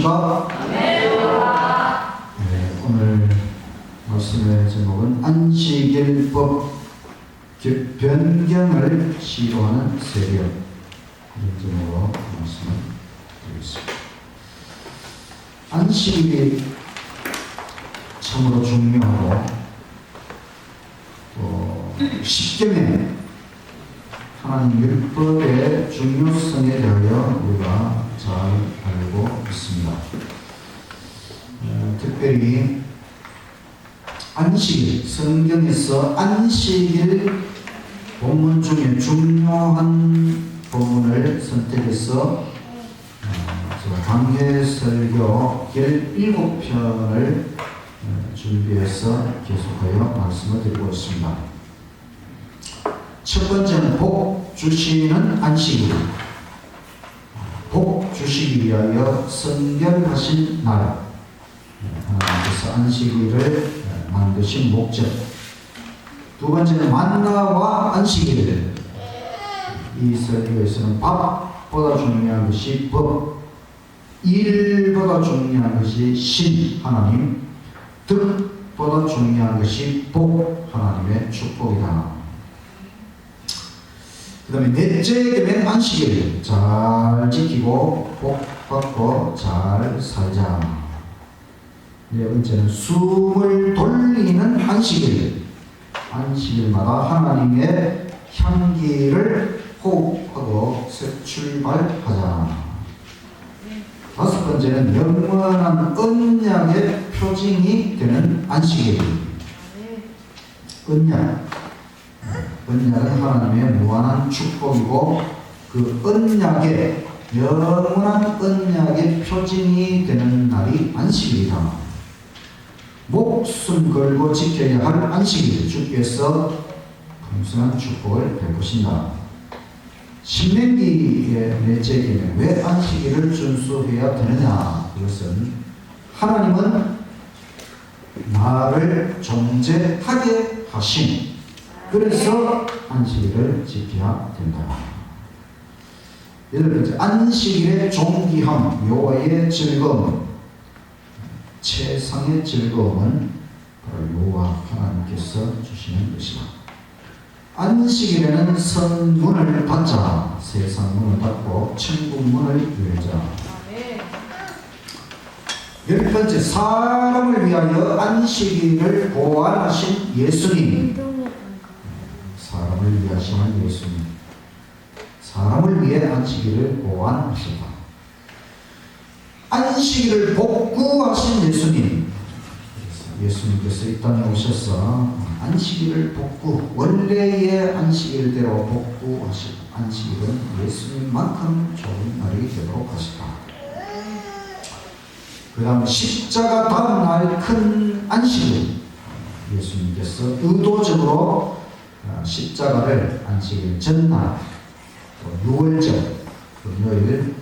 안녕하십니까? 네, 오늘 말씀의 제목은 안식일법 변경을 시도하는 세력, 이런 제목으로 말씀을 드리겠습니다. 안식일이 참으로 중요하고 십계명 하나님 율법의 중요성에 대하여 우리가 잘 알고 있습니다. 특별히 안식일, 성경에서 안식일 본문 중에 중요한 본문을 선택해서 강해 설교 17편을 준비해서 계속하여 말씀을 드리고 있습니다. 첫 번째는 복 주시는 안식일. 복 주시기 위하여 선별하신 날. 하나님께서 안식일을 만드신 목적. 두 번째는 만나와 안식일. 이 설교에서는 밥보다 중요한 것이 법, 일보다 중요한 것이 신, 하나님, 득보다 중요한 것이 복, 하나님의 축복이다. 그 다음에 넷째 계명 안식일 잘 지키고 복 받고 잘 살자. 네 번째는 숨을 돌리는 안식일. 안식일마다 하나님의 향기를 호흡하고 새 출발하자. 다섯 번째는 영원한 언약의 표징이 되는 안식일. 언약은 하나님의 무한한 축복이고 그 언약의 영원한 언약의 표징이 되는 날이 안식일이다. 목숨 걸고 지켜야 할 안식일. 주께서 풍성한 축복을 베푸신다. 신명기의 넷째 계명, 왜 안식일을 준수해야 되느냐? 그것은 하나님은 나를 존재하게 하신, 그래서 안식일을 지켜야 된다. 여덟 번째, 안식일의 존귀함, 여호와의 즐거움. 최상의 즐거움은 바로 여호와 하나님께서 주시는 것이다. 안식일에는 성문을 닫자. 세상 문을 닫고 천국 문을 열자. 열 번째, 사람을 위하여 안식일을 고안하신 예수님. 사람을 위하시는 예수님. 사람을 위해 안식일을 고안하셨다. 안식일을 복구하신 예수님. 예수님께서 이 땅에 오셔서 안식일을 복구, 원래의 안식일대로 복구하신 안식일은 예수님만큼 좋은 날이 되도록 하셨다. 그 다음 십자가 다음 날 큰 안식일. 예수님께서 의도적으로 십자가를 안식일 전날, 6월절 금요일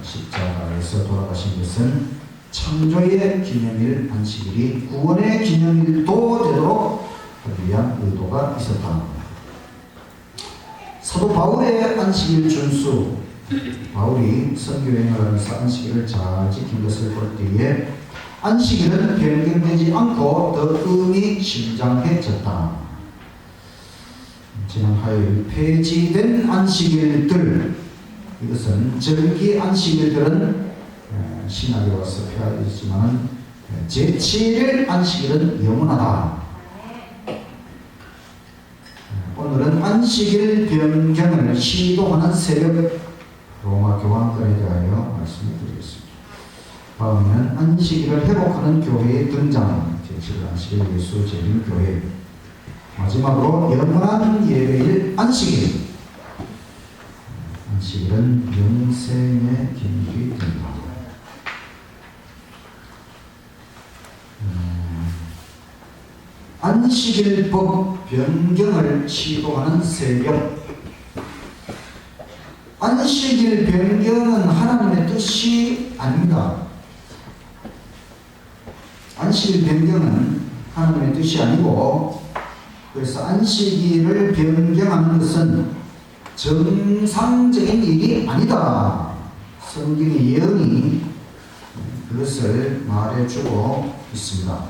십자가에서 돌아가신 것은 창조의 기념일 안식일이 구원의 기념일도 되도록 하기 위한 의도가 있었다. 사도 바울의 안식일 준수. 바울이 선교여행을 하면서 안식일을 잘 지킨 것을 볼 때에 안식일은 변경되지 않고 더 의미심장해졌다. 지난 화요일 폐지된 안식일들, 이것은 절기 안식일들은 신학에 와서 폐하되지만 제7일 안식일은 영원하다. 오늘은 안식일 변경을 시도하는 세력, 로마 교황권에 대하여 말씀을 드리겠습니다. 다음에는 안식일을 회복하는 교회의 등장, 제7일 안식일 예수 재림 교회. 마지막으로 영원한 예배일 안식일. 안식일은 영생의 기밀이 된다. 안식일법 변경을 시도하는 세력. 안식일 변경은 하나님의 뜻이 아닙니다. 안식일 변경은 하나님의 뜻이 아니고, 그래서 안식일을 변경하는 것은 정상적인 일이 아니다. 성경의 예언이 그것을 말해주고 있습니다.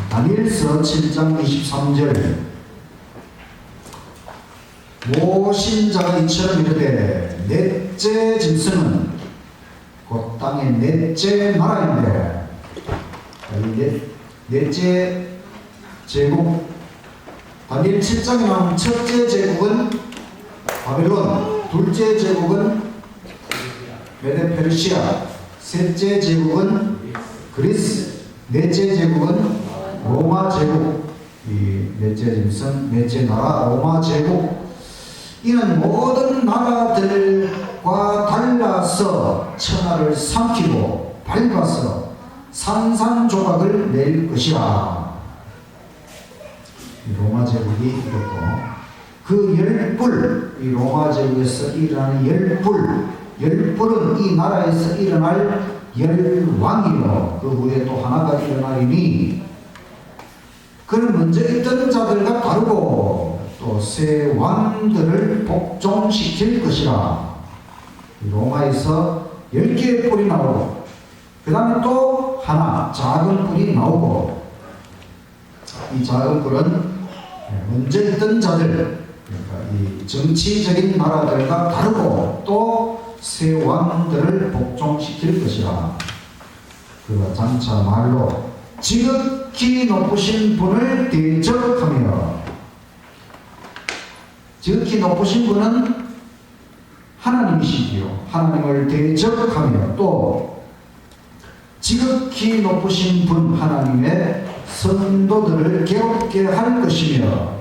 다니엘서 7장 23절 모신 자가 이처럼 이르되 넷째 짐승은 곧 땅의 넷째 나라인데 넷째 제국 다니엘 7장에 나온 첫째 제국은 바벨론, 둘째 제국은 메데 페르시아, 셋째 제국은 그리스, 넷째 제국은 로마 제국. 이 넷째 짐승, 넷째 나라 로마 제국. 이는 모든 나라들과 달라서 천하를 삼키고 밟아서 산산조각을 낼 것이라. 로마 제국이 이렇고 그 열불, 이 로마 제국에서 일어나는 열불은 이 나라에서 일어날 열왕이요 그 후에 또 하나가 일어나리니 그는 먼저 있던 자들과 다르고 또 새 왕들을 복종시킬 것이라. 로마에서 10개의 뿔이 나오고 그 다음에 또 하나 작은 뿔이 나오고 이 작은 뿔은 먼저 있던 자들, 그러니까 이 정치적인 나라들과 다르고 또 새 왕들을 복종시킬 것이라. 그가 장차 말로 지극히 높으신 분을 대적하며, 지극히 높으신 분은 하나님이시지요. 하나님을 대적하며 또 지극히 높으신 분 하나님의 성도들을 괴롭게 할 것이며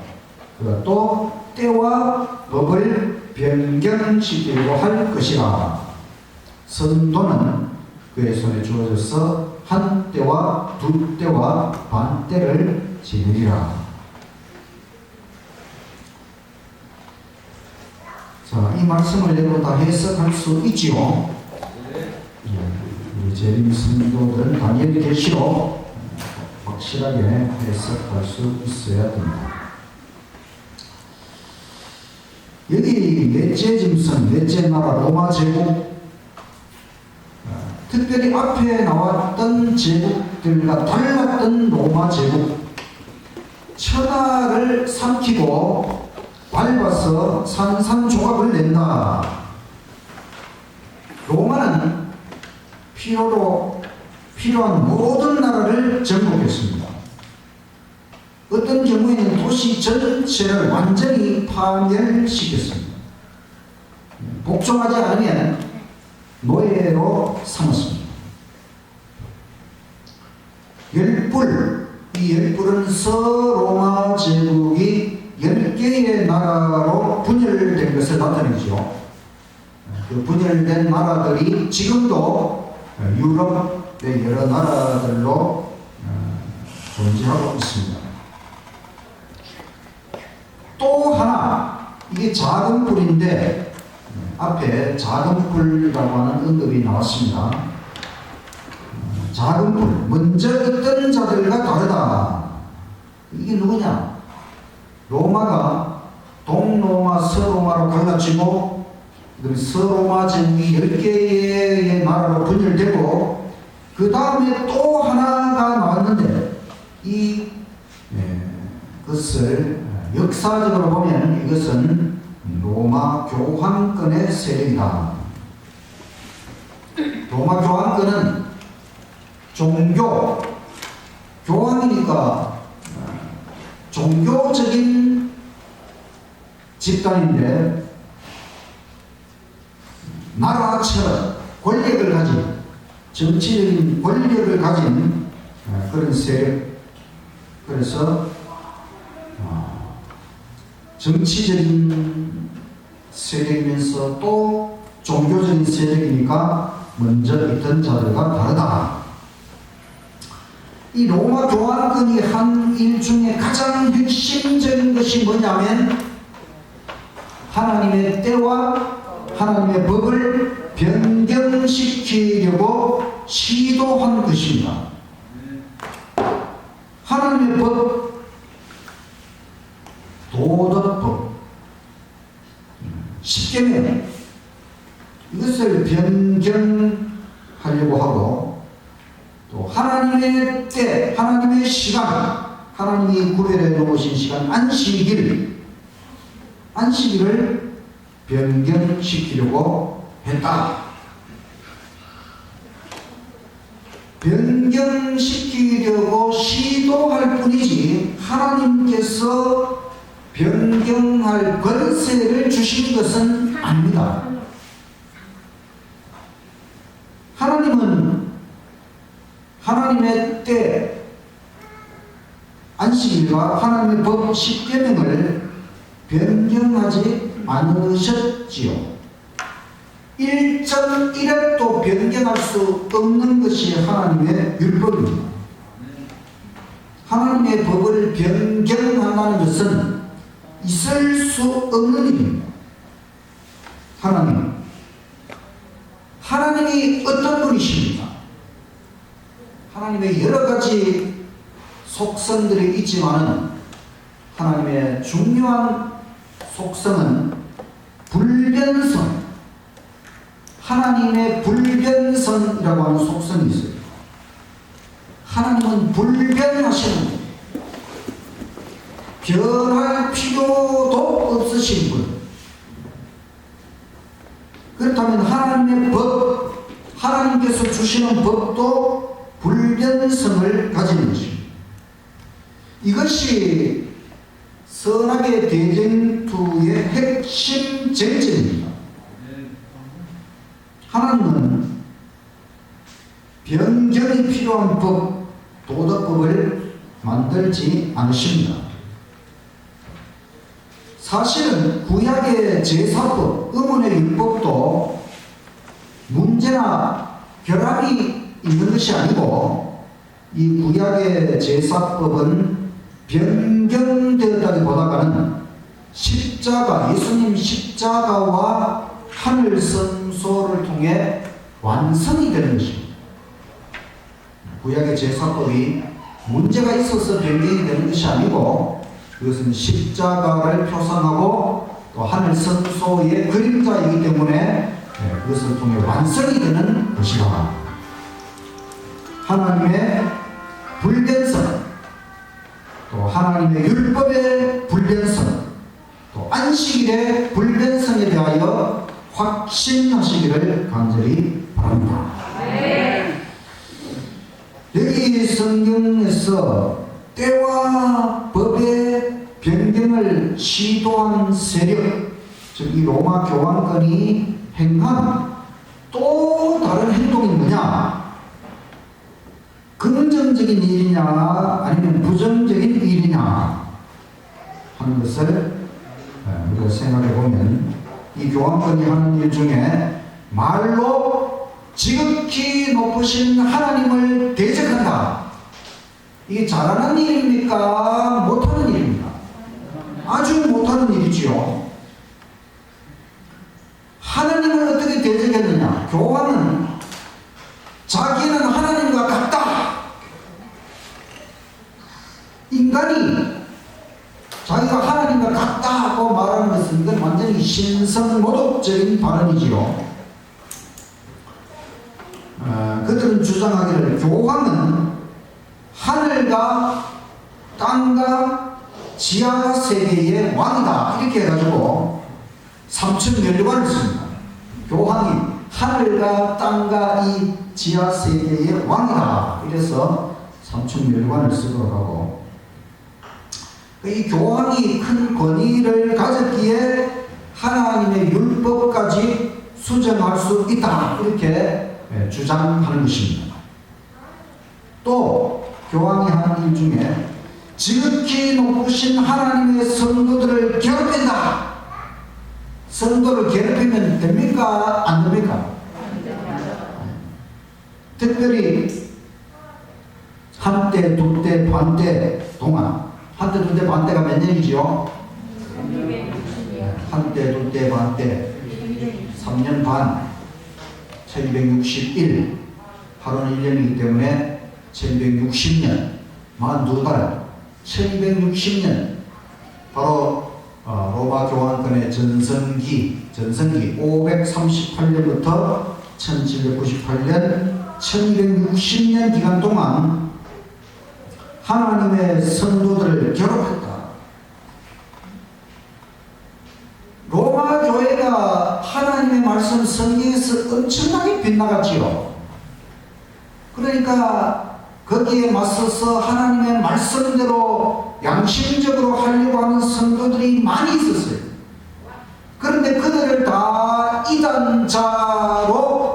그가 또 때와 법을 변경시키려고 할 것이라. 선도는 그의 손에 주어져서 한 때와 두 때와 반 때를 지내리라. 자, 이 말씀을 여러분 다 해석할 수 있지요. 우리 재림 성도들은 다니엘 계시로 확실하게 해석할 수 있어야 됩니다. 여기 넷째 짐승, 넷째 나라 로마 제국, 특별히 앞에 나왔던 제국들과 달랐던 로마 제국, 천하를 삼키고 밟아서 산산조각을 낸다. 로마는 필요한 모든 나라를 정복했습니다. 어떤 경우에는 도시 전체를 완전히 파멸시켰습니다. 복종하지 않으면 노예로 삼았습니다. 열불, 이 열불은 서로마 제국이 10개의 나라로 분열된 것을 나타내죠. 그 분열된 나라들이 지금도 유럽의 여러 나라들로 존재하고 있습니다. 또 하나, 이게 작은 뿔인데 앞에 작은 뿔이라고 하는 언급이 나왔습니다. 작은 뿔, 먼저 있던 자들과 다르다. 이게 누구냐? 로마가 동로마, 서로마로 갈라지고 서로마 제국이 10개의 나라로 분열되고 그 다음에 또 하나가 나왔는데 그것을 역사적으로 보면 이것은 로마 교황권의 세력이다. 로마 교황권은 교황이니까 종교적인 집단인데 나라처럼 권력을 가진, 정치적인 권력을 가진 그런 세력. 그래서 정치적인 세력이면서 또 종교적인 세력이니까 먼저 있던 자들과 다르다. 이 로마 교황권이 한 일 중에 가장 핵심적인 것이 뭐냐면 하나님의 때와 하나님의 법을 변경시키려고 시도한 것입니다. 하나님의 법, 도덕법, 십계명, 이것을 변경하려고 하려고 하고, 또 하나님의 때, 하나님의 시간, 하나님이 구별해 놓으신 시간, 안식일을 변경시키려고 했다. 변경시키려고 시도할 뿐이지 하나님께서 변경할 권세를 주신 것은 아닙니다. 하나님은 하나님의 때, 안식일과 하나님의 법 십계명을 변경하지 않으셨지요. 1.1획도 변경할 수 없는 것이 하나님의 율법입니다. 하나님의 법을 변경한다는 것은 있을 수 없는 일입니다. 하나님이 어떤 분이십니까? 하나님의 여러 가지 속성들이 있지만은 하나님의 중요한 속성은 불변성, 하나님의 불변성이라고 하는 속성이 있어요. 하나님은 불변하시는 분, 변할 필요도 없으신 분. 그렇다면 하나님의 법, 하나님께서 주시는 법도 불변성을 가지는 것입니다. 이것이 선악의 대쟁투의 핵심 쟁점입니다. 하나님은 변경이 필요한 법, 도덕법을 만들지 않으십니다. 사실은 구약의 제사법, 의문의 율법도 문제나 결함이 있는 것이 아니고, 이 구약의 제사법은 변경되었다기보다는 십자가, 예수님 십자가와 하늘 성소를 통해 완성이 되는 것입니다. 구약의 제사법이 문제가 있어서 변경이 되는 것이 아니고, 그것은 십자가를 표상하고 또 하늘 성소의 그림자이기 때문에 그것을 통해 완성이 되는 것이다. 하나님의 불변성, 또 하나님의 율법의 불변성, 또 안식일의 불변성에 대하여 확신하시기를 간절히 바랍니다. 여기 성경에서 때와 법의 변경을 시도한 세력, 즉 이 로마 교황권이 행한 또 다른 행동이 뭐냐? 긍정적인 일이냐 아니면 부정적인 일이냐 하는 것을 우리가 생각해 보면, 이 교황권이 하는 일 중에 말로 지극히 높으신 하나님을 대적한다. 이게 잘하는 일입니까? 못하는 일입니까? 아주 못하는 일이지요. 하나님을 어떻게 대적했느냐? 교황은 자기는 하나님과 같다. 인간이 자기가 하나님과 같다고 말하는 것은 이건 완전히 신성모독적인 발언이지요. 그들은 주장하기를 교황은 하늘과 땅과 지하 세계의 왕이다, 이렇게 해가지고 삼천면류관을 씁니다. 교황이 하늘과 땅과 이 지하 세계의 왕이다, 이래서 삼천면류관을 쓰도록 하고, 이 교황이 큰 권위를 가졌기에 하나님의 율법까지 수정할 수 있다, 이렇게 주장하는 것입니다. 또 교황이 하는 일 중에 지극히 높으신 하나님의 성도들을 괴롭힌다. 성도를 괴롭히면 됩니까? 안 됩니까? 특별히 한때, 두때, 반때 동안, 한때, 두때, 반때가 몇 년이죠? 한때, 두때, 반때 3년 반, 1261, 하루는 1년이기 때문에 1260년, 42달, 1260년, 바로 로마 교황권의 전성기 538년부터 1798년 1260년 기간 동안 하나님의 성도들을 괴롭혔다. 로마 교회가 하나님의 말씀 성경에서 엄청나게 빗나갔지요. 그러니까 거기에 맞서서 하나님의 말씀대로 양심적으로 하려고 하는 성도들이 많이 있었어요. 그런데 그들을 다 이단자로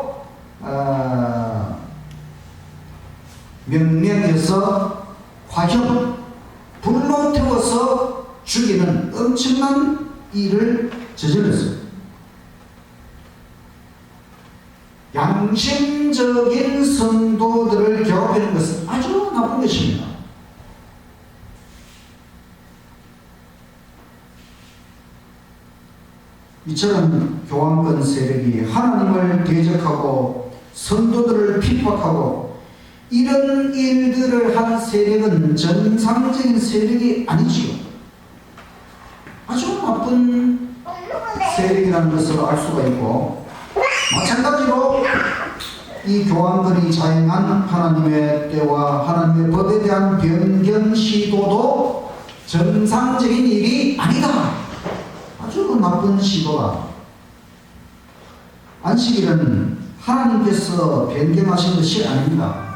명령해서 화형, 불로 태워서 죽이는 엄청난 일을 저질렀어요. 양심적인 성도들을 괴롭히는 것은 아주 나쁜 것입니다. 이처럼 교황권 세력이 하나님을 대적하고 성도들을 핍박하고 이런 일들을 한 세력은 정상적인 세력이 아니지요. 아주 나쁜 세력이라는 것을 알 수가 있고, 마찬가지로 이 교황들이 자행한 하나님의 때와 하나님의 법에 대한 변경 시도도 정상적인 일이 아니다. 아주 나쁜 시도다. 안식일은 하나님께서 변경하신 것이 아닙니다.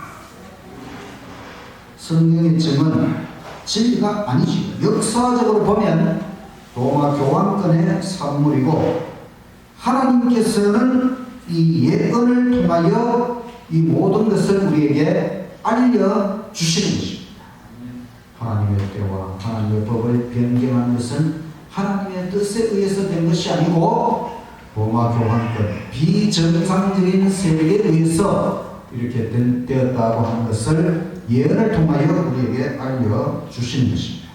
성경의 점은 진리가 아니지. 역사적으로 보면 로마 교황권의 산물이고, 하나님께서는 이 예언을 통하여 이 모든 것을 우리에게 알려주시는 것입니다. 하나님의 때와 하나님의 법을 변경한 것은 하나님의 뜻에 의해서 된 것이 아니고 로마 교황권 비정상적인 세력에 의해서 이렇게 되었다고 하는 것을 예언을 통하여 우리에게 알려주시는 것입니다.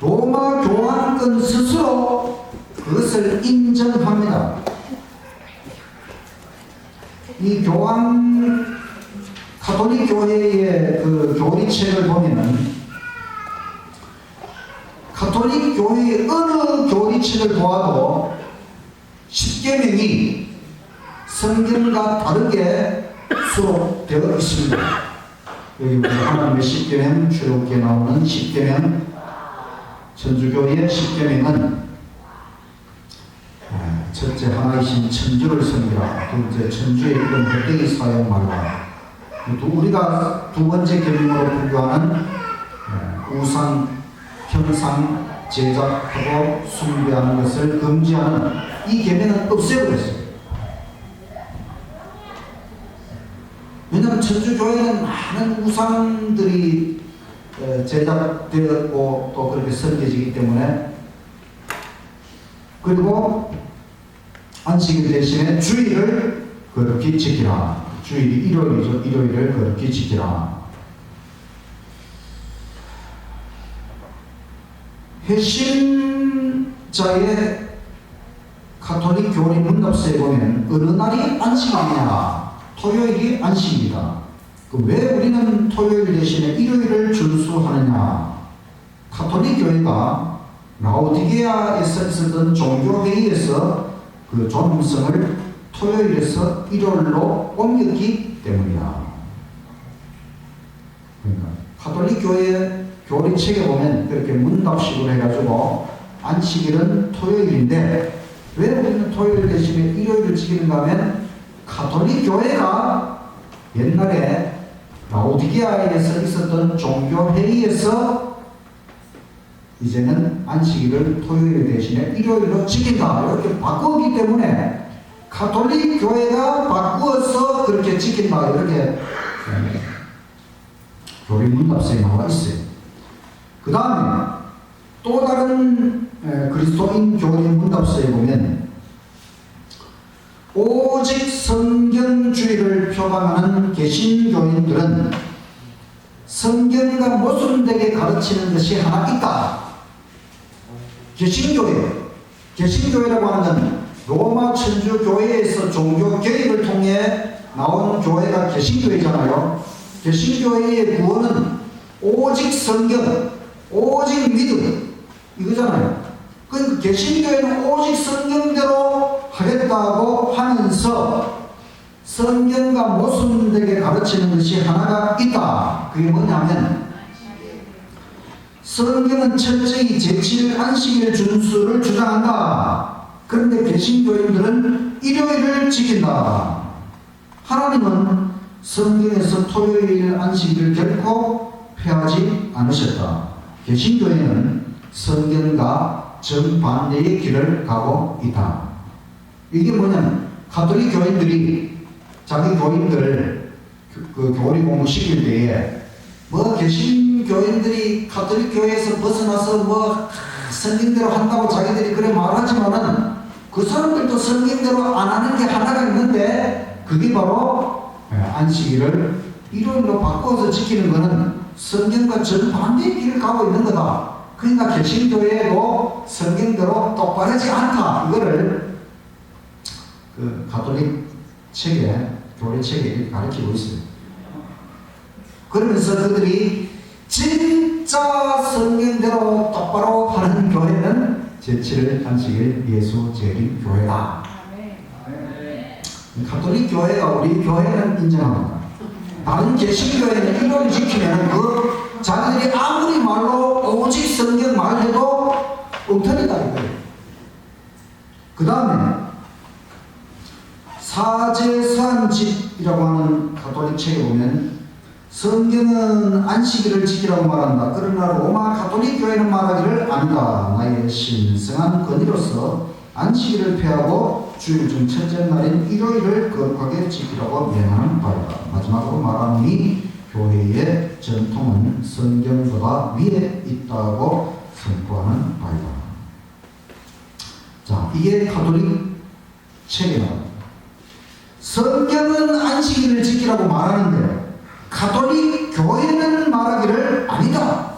로마 교황권 스스로 그것을 인정합니다. 이 가톨릭 교회의 그 교리책을 보면은 가톨릭 교회의 어느 교리책을 보아도 십계명이 성경과 다르게 수록되어 있습니다. 여기 우리 하나님의 십계명, 출애굽기에 나오는 십계명, 천주교의 십계명은 첫째 하나이신 천주를 섬기라, 둘째 천주의 이름 헛되이 사용 말라, 우리가 두 번째 계명으로 분류하는 우상, 형상, 제작하고 숭배하는 것을 금지하는 이 계명은 없애버렸어요. 왜냐하면 천주교회는 많은 우상들이 제작되었고 또 그렇게 섬겨지기 때문에, 그리고 안식일 대신에 주일을 거룩히 지키라. 주일이 일요일이죠. 일요일을 거룩히 지키라. 회심자의 가톨릭 교리 문답서에 보면 어느 날이 안식이냐? 토요일이 안식이다. 왜 우리는 토요일 대신에 일요일을 준수하느냐? 가톨릭 교회가 라오디게아에서 있었던 종교회의에서 그 존엄성을 토요일에서 일요일로 옮겼기 때문이다. 그러니까 가톨릭 교회 교리책에 보면 그렇게 문답식으로 해가지고 안식일은 토요일인데 왜 우리는 토요일 대신에 일요일을 지키는가 하면, 가톨릭 교회가 옛날에 라오디게아에서 있었던 종교회의에서 이제는 안식일을 토요일 대신에 일요일로 지킨다 이렇게 바꾸기 때문에 가톨릭 교회가 바꾸어서 그렇게 지킨다 이렇게 교리 문답서에 나와 있어요. 그 다음에 또 다른 그리스도인 교리 문답서에 보면 오직 성경주의를 표방하는 개신교인들은 성경과 모순되게 가르치는 것이 하나 있다. 개신교회라고 하는 로마 천주교회에서 종교 개혁을 통해 나온 교회가 개신교회잖아요. 개신교회의 구원은 오직 성경, 오직 믿음 이거잖아요. 그 개신교회는 오직 성경대로 하겠다고 하면서 성경과 모순되게 가르치는 것이 하나가 있다. 그게 뭐냐면 성경은 철저히 제7일 안식일 준수를 주장한다. 그런데 개신교인들은 일요일을 지킨다. 하나님은 성경에서 토요일 안식일을 결코 폐하지 않으셨다. 개신교회는 성경과 정반대의 길을 가고 있다. 이게 뭐냐면 가톨릭 교인들이 자기 교인들 그 교리 공부 시킬 때에 뭐 개신교인들이 가톨릭 교회에서 벗어나서 뭐 성경대로 한다고 자기들이 그래 말하지만은 그 사람들도 성경대로 안 하는 게 하나가 있는데 그게 바로 안식일을 일요일로 바꿔서 지키는 것은 성경과 정반대의 길을 가고 있는 거다. 그러니까 개신교회도 성경대로 똑바르지 않다. 이거를 그 가톨릭 책에, 교리 책에 가르치고 있어요. 그러면서 그들이 진짜 성경대로 똑바로 하는 교회는 제7일 안식일 예수 재림 교회다. 가톨릭 교회가 우리 교회는 인정합니다. 다른 개신교회는 일요일 지키면 그 자기들이 아무리 말로 오직 성경 말해도 엉터리다 이거예요. 그 다음에 사제서한집이라고 하는 가톨릭 책에 보면 성경은 안식일을 지키라고 말한다. 그러나 로마 가톨릭 교회는 말하기를 아니다. 나의 신성한 권위로서 안식일을 폐하고 주일 중 첫째 날인 일요일을 거룩하게 지키라고 명하는 바이다. 마지막으로 말하니 교회의 전통은 성경보다 위에 있다고 선포하는 바이다. 자, 이게 가톨릭 책에 나옵니다. 성경은 안식일을 지키라고 말하는데 가톨릭 교회는 말하기를 아니다.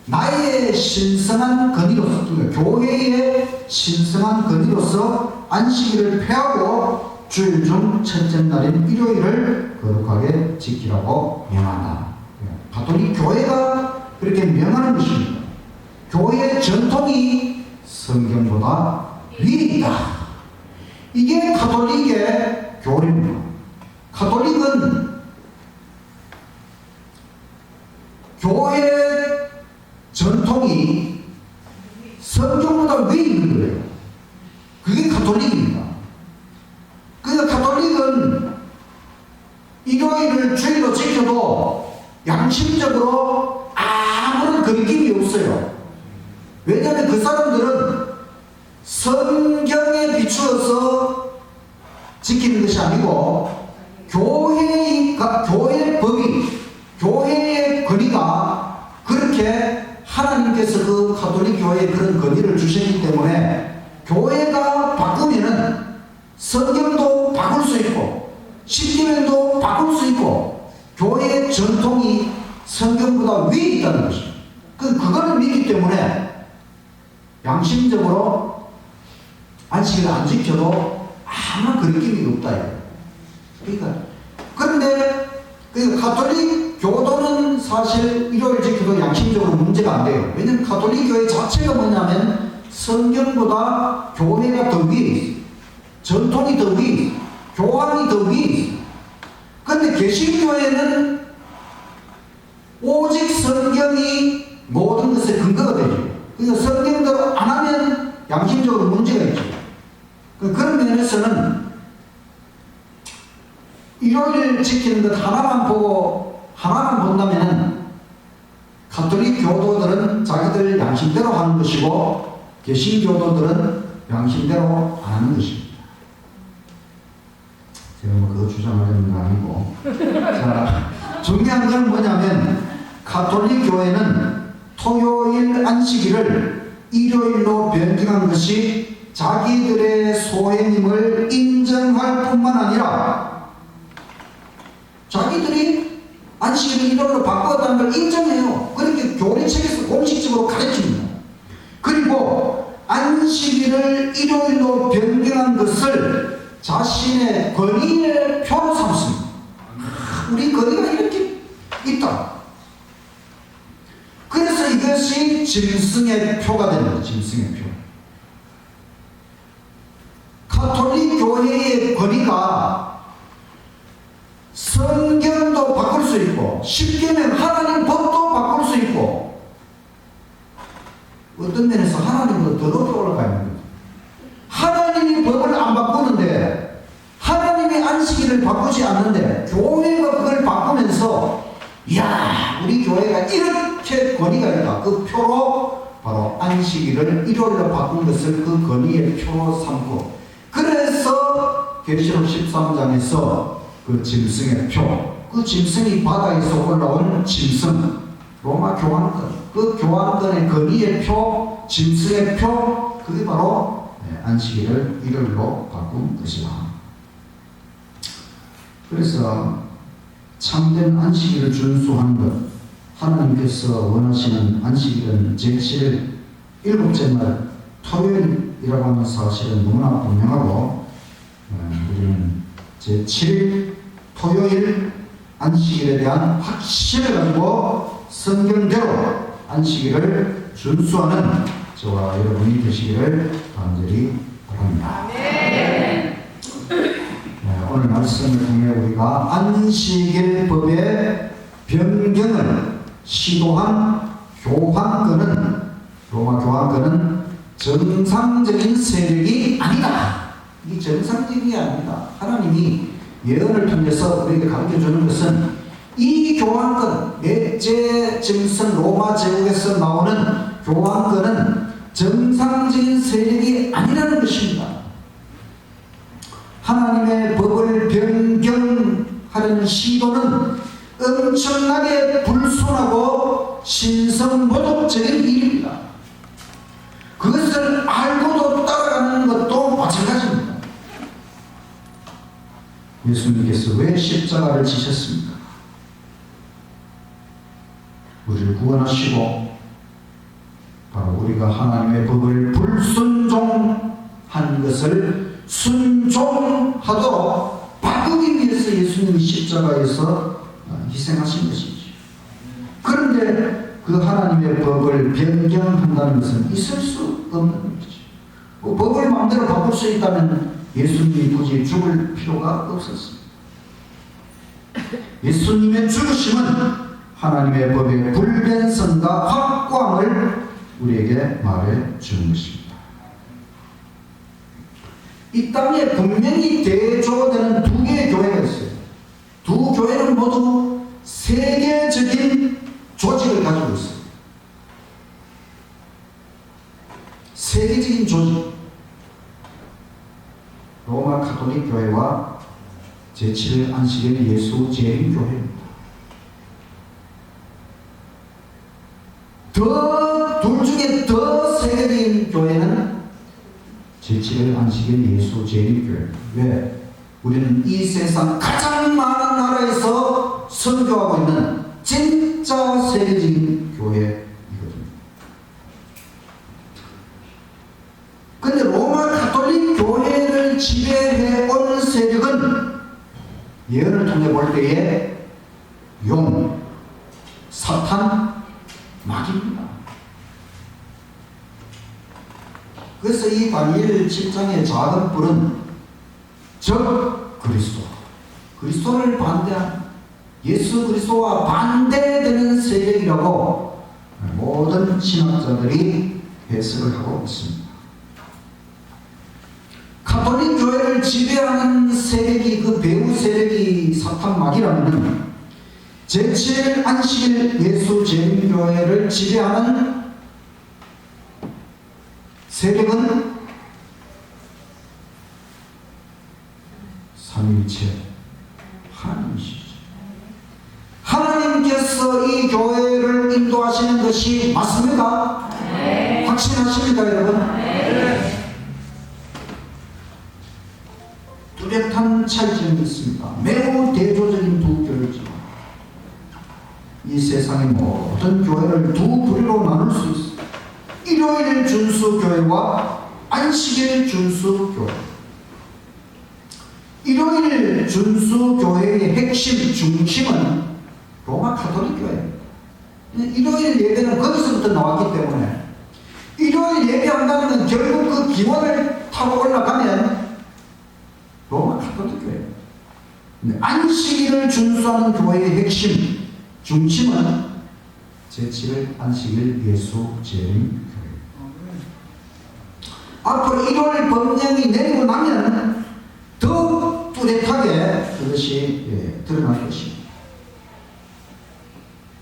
나의 신성한 권위로서, 교회의 신성한 권위로서 안식일을 폐하고 주일 중 첫째 날인 일요일을 거룩하게 지키라고 명한다. 가톨릭 교회가 그렇게 명하는 것입니다. 교회의 전통이 성경보다 위에 있다. 이게 가톨릭의 교리입니다. 가톨릭은 교회 전통이 성경보다 위에 있는 거예요. 그게 가톨릭입니다. 그러니까 가톨릭은 일요일을 주일로 지켜도 양심적으로 아무런 거리낌이 없어요. 왜냐하면 그 사람들은 성경에 비추어서 지키는 것이 아니고 교회의 법이, 교회의 권위가 그렇게 하나님께서 그 가톨릭 교회에 그런 권위를 주셨기 때문에 교회가 바꾸면은 성경도 바꿀 수 있고 십계명도 바꿀 수 있고 교회의 전통이 성경보다 위에 있다는 것입니다. 그거를 믿기 때문에 양심적으로 안식일을 안 지켜도 아무 거리낌이 없다. 그러니까 그런데 그 가톨릭 교도는 사실 일요일 지켜도 양심적으로 문제가 안 돼요. 왜냐하면 가톨릭 교회 자체가 뭐냐면 성경보다 교회가 더 위에 있어요. 전통이 더 위에 있어요. 교황이 더 위에 있어요. 그런데 개신교회는 오직 성경이 모든 것의 근거가 되죠. 그러니까 성경대로 안 하면 양심적으로 문제가 있죠. 그런 면에서는 일요일 지키는 것 하나만 본다면 가톨릭 교도들은 자기들 양심대로 하는 것이고 개신교도들은 양심대로 안 하는 것입니다. 제가 뭐 그거 주장하려는 건 아니고 자, 중요한 건 뭐냐면 가톨릭 교회는 토요일 안식일을 일요일로 변경한 것이 자기들의 소행임을 인정할 뿐만 아니라 자기들이 안식일을 일요일로 바꾸었다는 걸 인정해요. 그렇게 교리책에서 공식적으로 가르칩니다. 그리고 안식일을 일요일로 변경한 것을 자신의 권위의 표로 삼습니다. 우리 권위가 이렇게 있다. 그래서 이것이 짐승의 표가 됩니다. 짐승의 표. 가톨릭 교회의 권위가 성경도 바꿀 수 있고, 쉽게는 하나님 법도 바꿀 수 있고, 어떤 면에서 하나님보다 더 높이 올라가 있는 거죠. 하나님이 법을 안 바꾸는데, 하나님이 안식일을 바꾸지 않는데, 교회가 그걸 바꾸면서, 이야, 우리 교회가 이렇게 권위가 있다. 그 표로 바로 안식일을 일요일로 바꾼 것을 그 권위의 표로 삼고, 그래서 계시록 13장에서 그 짐승의 표, 그 짐승이 바다에서 올라온 짐승, 로마 교황권, 그 교황권의 권위의 표, 짐승의 표, 그게 바로 안식일을 일요일로 바꾼 것이다. 그래서 참된 안식일을 준수하는 것, 하나님께서 원하시는 안식일은 제7일 일곱째 날 토요일이라고 하는 사실은 너무나 분명하고, 우리는 제7일 토요일 안식일에 대한 확신을 가지고 성경대로 안식일을 준수하는 저와 여러분이 되시기를 간절히 바랍니다. 오늘 말씀을 통해 우리가 안식일법의 변경을 시도한 교황권은, 로마 교황권은 정상적인 세력이 아니다. 이 정상적이 아니다. 하나님이 예언을 통해서 우리에게 가르쳐주는 것은 이 교황권, 넷째 짐승 로마 제국에서 나오는 교황권은 정상적인 세력이 아니라는 것입니다. 하나님의 법을 변경하려는 시도는 엄청나게 불순하고 신성모독적인 일입니다. 그것을 알고도 따라가는 것도 마찬가지입니다. 예수님께서 왜 십자가를 지셨습니까? 우리를 구원하시고 바로 우리가 하나님의 법을 불순종한 것을 순종하도록 바꾸기 위해서 예수님이 십자가에서 희생하신 것이죠. 그런데 그 하나님의 법을 변경한다는 것은 있을 수 없는 것이죠. 법을 마음대로 바꿀 수 있다면 예수님이 굳이 죽을 필요가 없었습니다. 예수님의 죽으심은 하나님의 법의 불변성과 확고함을 우리에게 말해 주는 것입니다. 이 땅에 분명히 대조되는 두 개의 교회가 있어요. 두 교회는 모두 세계적인 조직을 가지고 있어요. 세계적인 조직. 로마 가톨릭 교회와 제7일 안식일 예수 재림 교회입니다. 둘 중에 더 세계적인 교회는 제7일 안식일 예수 재림 교회. 왜? 우리는 이 세상 가장 많은 나라에서 선교하고 있는 진짜 세계적인 교회이거든요. 근데 로마 가톨릭 교회를 지배해온 세력은 예언을 통해 볼 때에 용, 사탄, 마귀입니다. 그래서 이 다니엘 7장의 작은 뿔은 즉 그리스도, 그리스도를 반대한 예수 그리스도와 반대되는 세력이라고 모든 신학자들이 해석을 하고 있습니다. 가톨릭 교회를 지배하는 세력이, 그 배후 세력이 사탄 마귀라면 제7일 안식일 예수 재림교회를 지배하는 세력은 삼위일체 하나님이시죠. 하나님께서 이 교회를 인도하시는 것이 맞습니까? 네. 확신하십니까, 여러분? 네. 뚜렷한 차이점이 있습니다. 매우 대조적인 두 교회지만 이 세상의 모든 교회를 두 부류로 나눌 수 있습니다. 일요일 준수교회와 안식일 준수교회. 일요일 준수교회의 핵심, 중심은 로마 가톨릭 교회입니다. 일요일 예배는 거기서부터 나왔기 때문에 일요일 예배한다는 건 결국 그 기원을 타고 올라가면 로마 가톨릭 교회입니다. 안식일을 준수하는 교회의 핵심, 중심은 제7일 안식일 예수 재림 교회. 앞으로 1월 법령이 내리고 나면 더욱 뚜렷하게 그것이 드러날 것입니다.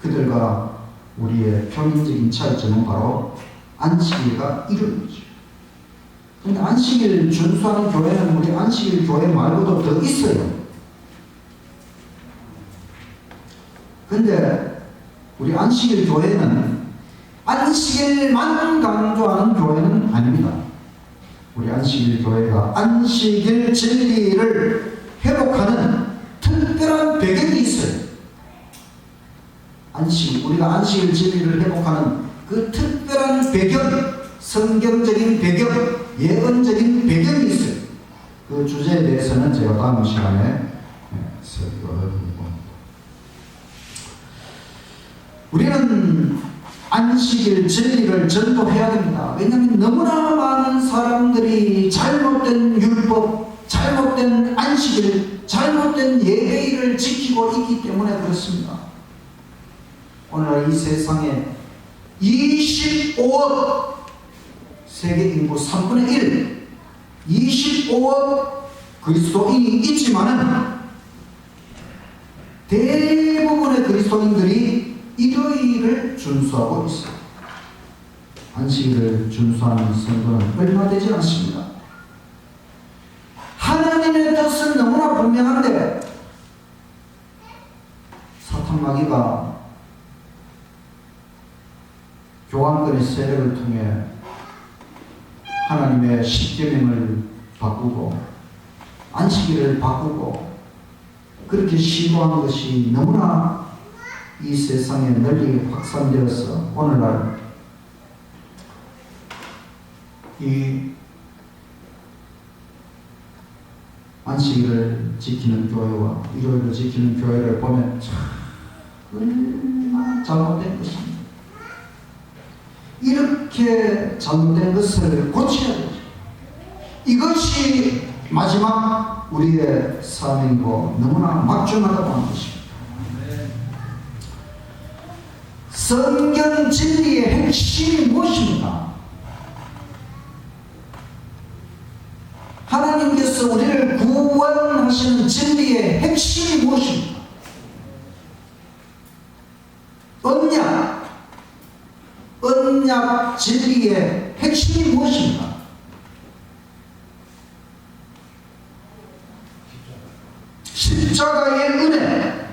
그들과 우리의 평균적인 차이점은 바로 안식일과 일요일이죠. 근데 안식일 준수하는 교회는 우리 안식일 교회 말고도 더 있어요. 근데 우리 안식일 교회는 안식일만 강조하는 교회는 아닙니다. 우리 안식일 교회가 안식일 진리를 회복하는 특별한 배경이 있어요. 우리가 안식일 진리를 회복하는 그 특별한 배경, 성경적인 배경, 예언적인 배경이 있어요. 그 주제에 대해서는 제가 다음 시간에 설교를 합니다. 우리는 안식일 진리를 전도해야 됩니다. 왜냐하면 너무나 많은 사람들이 잘못된 율법, 잘못된 안식일, 잘못된 예배일을 지키고 있기 때문에 그렇습니다. 오늘 이 세상에 25억, 세계 인구 3분의 1, 25억 그리스도인이 있지만은 대부분의 그리스도인들이 일요일을 준수하고 있어요. 안식일을 준수하는 성도는 얼마 되지 않습니다. 하나님의 뜻은 너무나 분명한데 사탄 마귀가 교황권의 세력을 통해 하나님의 십계명을 바꾸고 안식일을 바꾸고 그렇게 시도한 것이 너무나 이 세상에 널리 확산되어서 오늘날 이 안식일을 지키는 교회와 일요일을 지키는 교회를 보면 참 얼마나 잘못된 것입니다. 이렇게 잘못된 것을 고쳐야 되죠. 이것이 마지막 우리의 사명이고 너무나 막중하다고 하는 것입니다. 성경 진리의 핵심이 무엇입니까? 하나님께서 우리를 구원하시는 진리의 핵심이 무엇입니까? 언약 진리의 핵심이 무엇입니까? 십자가의 은혜,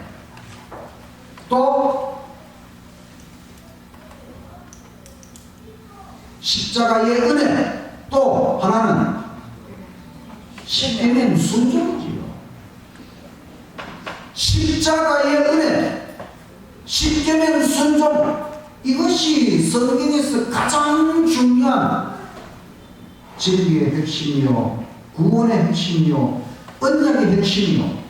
또 십자가의 은혜, 또 하나는 십계명 순종이지요. 십자가의 은혜, 십계명 순종, 이것이 성경에서 가장 중요한 진리의 핵심이요, 구원의 핵심이요, 언약의 핵심이요.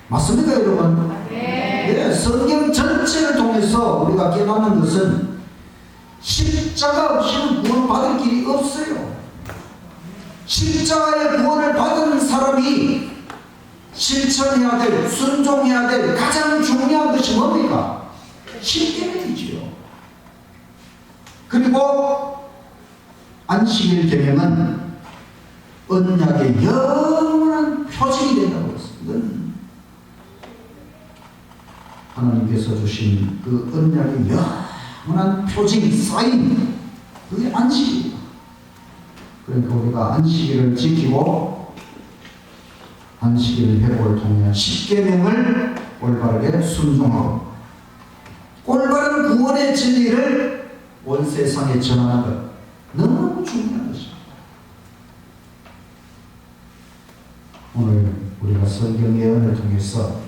맞습니까, 여러분? 네. 성경 전체를 통해서 우리가 깨닫는 것은 십자가 없이는 구원을 받을 길이 없어요. 십자가의 구원을 받은 사람이 실천해야 될, 순종해야 될 가장 중요한 것이 뭡니까? 십계명이지요. 그리고 안식일 계명은 언약의 영원한 표징이 된다고 했습니다. 하나님께서 주신 그 언약의 영원한 표징, 사인, 그게 안식일입니다. 그러니까 우리가 안식일을 지키고 안식일 회복을 통해 십계명을 올바르게 순종하고 올바른 구원의 진리를 온 세상에 전하는 것, 너무 중요한 것입니다. 오늘 우리가 성경 예언을 통해서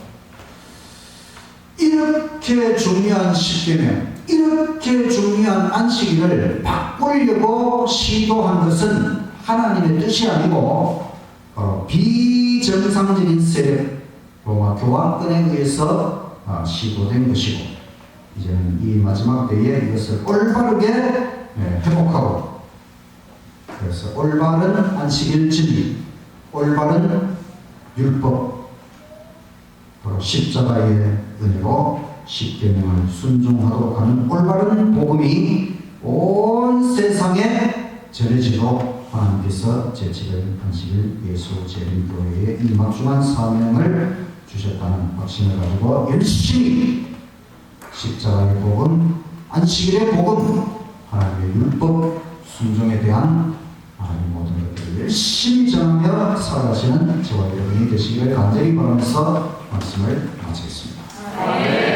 이렇게 중요한 십계명, 이렇게 중요한 안식일을 바꾸려고 시도한 것은 하나님의 뜻이 아니고 비정상적인 세력, 로마 교황권에 의해서 시도된 것이고, 이제는 이 마지막 때에 이것을 올바르게 회복하고, 그래서 올바른 안식일 진리, 올바른 율법, 바로 십자가의 은혜로 십계명을 순종하도록 하는 올바른 복음이 온 세상에 전해지도록 하나님께서 제7일 안식일 예수 재림교회에 이 막중한 사명을 주셨다는 확신을 가지고 열심히 십자가의 복음, 안식일의 복음, 하나님의 율법 순종에 대한 하나님 모든 것들을 열심히 전하며 살아가시는 저와 여러분이 되시기를 간절히 바라면서 말씀을 마치겠습니다.